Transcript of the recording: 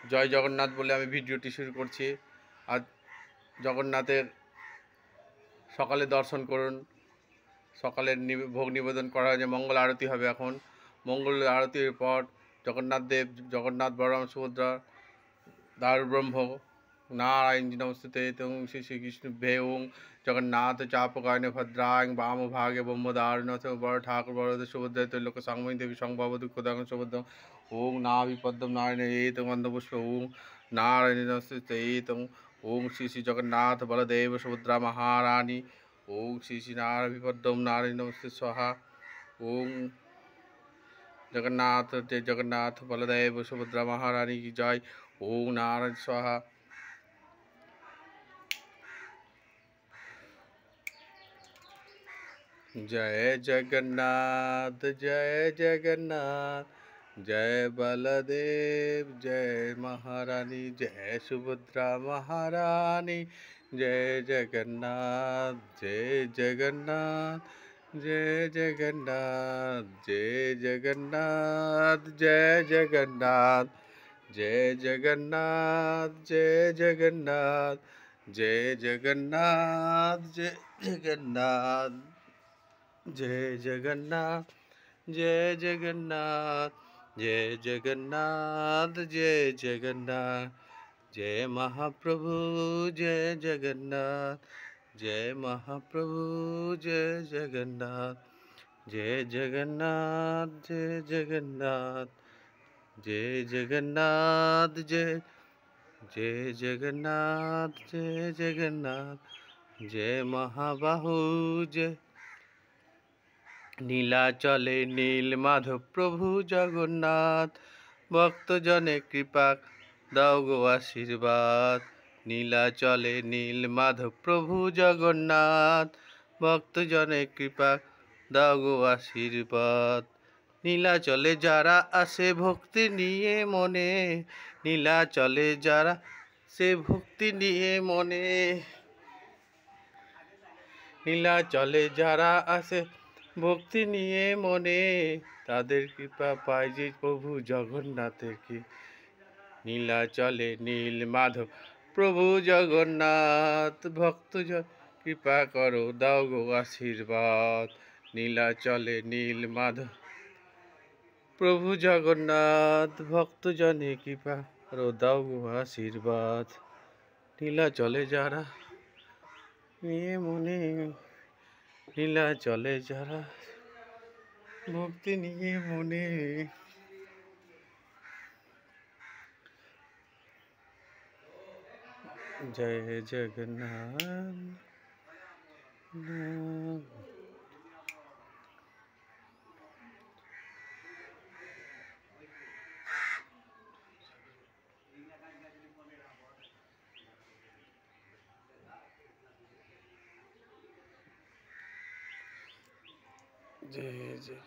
জয় জগন্নাথ বলে আমি ভিডিওটি শুরু করছি। আজ জগন্নাথের সকালে দর্শন করুন। সকালের ভোগ নিবেদন করা হয়েছে, মঙ্গল আরতি হবে এখন। মঙ্গল আরতির পর জগন্নাথ বলরাম সুভদ্রা দারুব্রহ্ম নারায়ণ নমস্তে তং শ্রী শ্রীকৃষ্ণ ভেং জগন্নাথ চাপকায়নে ভদ্রাং বাম ভাগে ব্রহ্মদারণ বড় ঠাকুর বড় সুভদ্রা ত্রৈলোক সংময়ী দেবী সংভব দুঃখদাং সুভদ্র ওং নাভিপদ্ম নারায়ণ তং অন্ধপুষ্প ওং নারায়ণ নমস্তে তং ওং শ্রী শ্রী জগন্নাথ বলদেব সুভদ্রা মহারানী ওং শ্রী শ্রী নাভিপদ্ম নারায়ণ নমস্তে স্বাহা ওং जगन्नाथ जय जगन्नाथ बलदेव सुभद्रा महारानी की जय ओम नारायण स्वाहा। जय जगन्नाथ जय जगन्नाथ जय बलदेव जय महारानी जय सुभद्रा महारानी जय जगन्नाथ जय जगन्नाथ जय जगन्नाथ जय जगन्नाथ जय जगन्नाथ जय जगन्नाथ जय जगन्नाथ जय जगन्नाथ जय जगन्नाथ जय जगन्नाथ जय जगन्नाथ जय जगन्नाथ जय जगन्नाथ जय महाप्रभु जय जगन्नाथ जय महाप्रभु जय जगन्नाथ जय जगन्नाथ जय जगन्नाथ जय जगन्नाथ जय जगन्नाथ जय जगन्नाथ जय महाबाहु जय নীলাচলে নীল মাধব প্রভু জগন্নাথ ভক্তজনে কৃপা দাও গো আশীর্বাদ নীলাচলে নীল মাধব প্রভু জগন্নাথ ভক্তজনে কৃপা দাও গো আশীর্বাদ নীলাচলে যারা আসে ভক্তি নিয়ে মনে নীলাচলে যারা সে ভক্তি নিয়ে মনে নীলাচলে যারা আসে ভক্তি নিয়ে মনে তাদের কৃপা পায় যে প্রভু জগন্নাথের কি নীলাচলে নীল মাধব প্রভু জগন্নাথ ভক্তজন কৃপা করো দাও গো আশীর্বাদ নীলাচলে নীল মাধব প্রভু জগন্নাথ ভক্তজনে কৃপা করো দাও গো আশীর্বাদ নীলাচলে যারা নিয়ে মনে নীলাচলে যারা ভক্তি নিয়ে মনে জয় জগন্নাথ जय जय